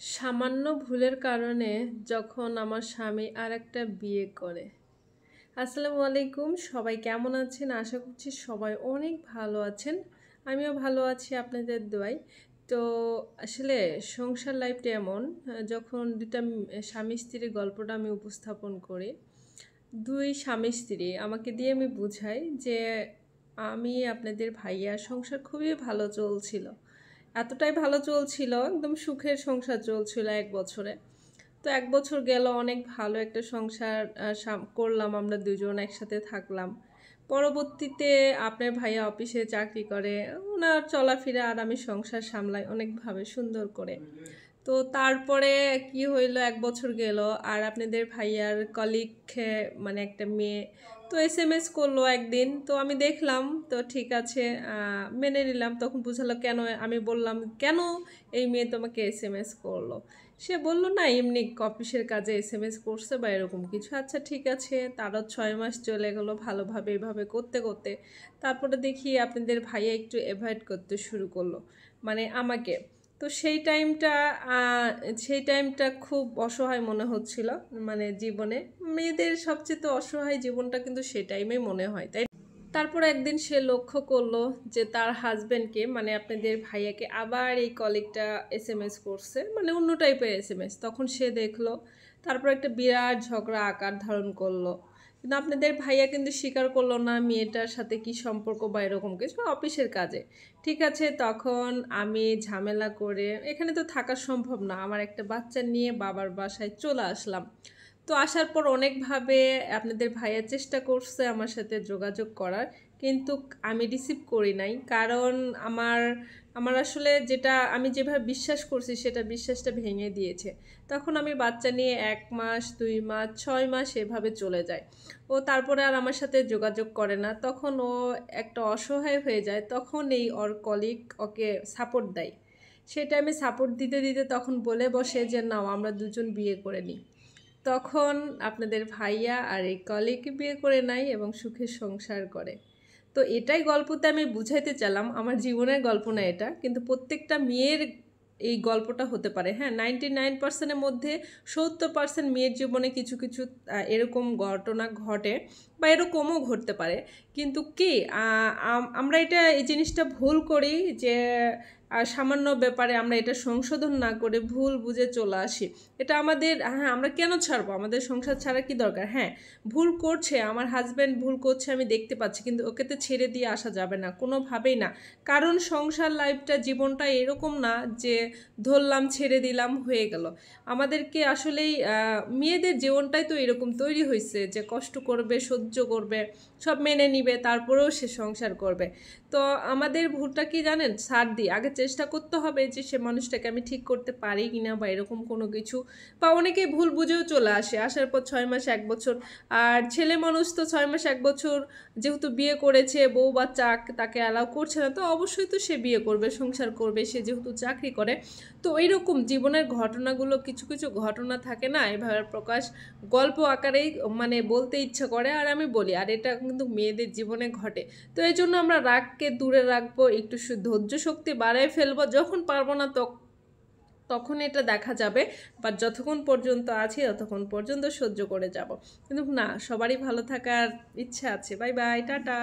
সামান্য ভুলের কারণে যখন আমার স্বামী আরেকটা বিয়ে করে। আসসালামু আলাইকুম, সবাই কেমন আছেন? আশা করছি সবাই অনেক ভালো আছেন। আমিও ভালো আছি আপনাদের দোয়ায়। তো আসলে সংসার লাইফটা এমন, যখন দুটা স্বামী স্ত্রীর গল্পটা আমি উপস্থাপন করি, দুই স্বামী স্ত্রী আমাকে দিয়ে আমি বুঝাই যে আমি আপনাদের ভাইয়া সংসার খুবই ভালো চলছিল, এতটাই ভালো চলছিল, একদম সুখের সংসার চলছিল 1 বছরে। তো 1 বছর গেল, অনেক ভালো একটা সংসার করলাম, আমরা দুজন একসাথে থাকলাম। পরবর্তীতে আপনার ভাইয়া অফিসে চাকরি করে, ওনার চলাফেরা আর আমি সংসার সামলাই অনেকভাবে সুন্দর করে। তো তারপরে কি হইলো, 1 বছর গেল, আর আপনাদের ভাইয়ার কলিগ মানে একটা মেয়ে তো SMS করলো একদিন। তো আমি দেখলাম, তো ঠিক আছে, মেনে নিলাম। তখন বুঝালো কেন, আমি বললাম কেন এই মেয়ে তোমাকে SMS করলো। সে বলল না, এমনি অফিসের কাজে SMS করছে বা এরকম কিছু। আচ্ছা ঠিক আছে, তারও 6 মাস চলে গেল ভালোভাবে এভাবে করতে করতে। তারপরে দেখি আপনাদের ভাইয়া একটু অ্যাভয়েড করতে শুরু করলো, মানে আমাকে। তো সেই টাইমটা খুব অসহায় মনে হচ্ছিল, মানে জীবনে মেয়েদের সবচেয়ে তো অসহায় জীবনটা কিন্তু সেই টাইমেই মনে হয়, তাই। তারপর একদিন সে লক্ষ্য করলো যে তার হাজবেন্ডকে, মানে আপনাদের ভাইয়াকে আবার এই কলিগটা SMS করছে, মানে অন্য টাইপের SMS। তখন সে দেখলো, তারপর একটা বিরাট ঝগড়া আকার ধারণ করলো। কিন্তু আপনাদের ভাইয়া কিন্তু স্বীকার করলো না মেয়েটার সাথে কি সম্পর্ক বা এরকম কিছু, অফিসের কাজে। ঠিক আছে, তখন আমি ঝামেলা করে, এখানে তো থাকা সম্ভব না, আমার একটা বাচ্চা নিয়ে বাবার বাসায় চলে আসলাম। তো আসার পর অনেকভাবে আপনাদের ভাইয়া চেষ্টা করছে আমার সাথে যোগাযোগ করার, কিন্তু আমি রিসিভ করি নাই। কারণ আমার আমার আসলে যেটা আমি যেভাবে বিশ্বাস করছি সেটা বিশ্বাসটা ভেঙে দিয়েছে। তখন আমি বাচ্চা নিয়ে 1 মাস 2 মাস 6 মাস এভাবে চলে যায়। ও তারপরে আর আমার সাথে যোগাযোগ করে না। তখন ও একটা অসহায় হয়ে যায়, তখন এই ওর কলিগ ওকে সাপোর্ট দেয়। সেটা আমি সাপোর্ট দিতে দিতে তখন বলে বসে যে নাও আমরা দুজন বিয়ে করে নিই। তখন আপনাদের ভাইয়া আর এই কলিগকে বিয়ে করে নেয় এবং সুখে সংসার করে। তো এটাই গল্পতে আমি বুঝাইতে চাইলাম, আমার জীবনের গল্প না এটা, কিন্তু প্রত্যেকটা মেয়ের এই গল্পটা হতে পারে। হ্যাঁ, 99%-এর মধ্যে 70% মেয়ের জীবনে কিছু কিছু এরকম ঘটনা ঘটে বা এরকমও ঘটতে পারে। কিন্তু কি আমরা এই জিনিসটা ভুল করি যে সামান্য ব্যাপারে আমরা এটা সংশোধন না করে ভুল বুঝে চলে আসি। এটা আমাদের, হ্যাঁ, আমরা কেন ছাড়বো? আমাদের সংসার ছাড়া কি দরকার? হ্যাঁ, ভুল করছে আমার হাজব্যান্ড, ভুল করছে আমি দেখতে পাচ্ছি, কিন্তু ওকে তো ছেড়ে দিয়ে আসা যাবে না কোনোভাবেই না। কারণ সংসার লাইফটা, জীবনটা এরকম না যে ধরলাম ছেড়ে দিলাম হয়ে গেল। আমাদেরকে আসলেই মেয়েদের জীবনটাই তো এরকম তৈরি হয়েছে যে কষ্ট করবে, সহ্য করবে, সব মেনে নিবে, তারপরেও সে সংসার করবে। তো আমাদের ভুলটা কি জানেন, ছাড় দিই, আগে চেষ্টা করতে হবে যে সে মানুষটাকে আমি ঠিক করতে পারি কিনা বা এরকম কোনো কিছু। বা অনেকেই ভুল বুঝেও চলে আসে, আসার পর 6 মাস 1 বছর। আর ছেলে মানুষ তো 6 মাস 1 বছর যেহেতু বিয়ে করেছে, বউ বাচ্চা তাকে অ্যালাউ করছে না, তো অবশ্যই তো সে বিয়ে করবে, সংসার করবে, সে যেহেতু চাকরি করে। তো এইরকম জীবনের ঘটনাগুলো, কিছু কিছু ঘটনা থাকে না, এভাবে প্রকাশ গল্প আকারেই মানে বলতে ইচ্ছা করে, আর আমি বলি, আর এটা কিন্তু মেয়েদের জীবনে ঘটে। তো এই জন্য আমরা রাগকে দূরে রাখবো, একটু ধৈর্য শক্তি বাড়ায় ফেলবো, যখন পারবো না তখন এটা দেখা যাবে। বা যতক্ষণ পর্যন্ত আছি ততক্ষণ পর্যন্ত সহ্য করে যাব। কিন্তু না, সবারই ভালো থাকার ইচ্ছা আছে। Bye bye, tata.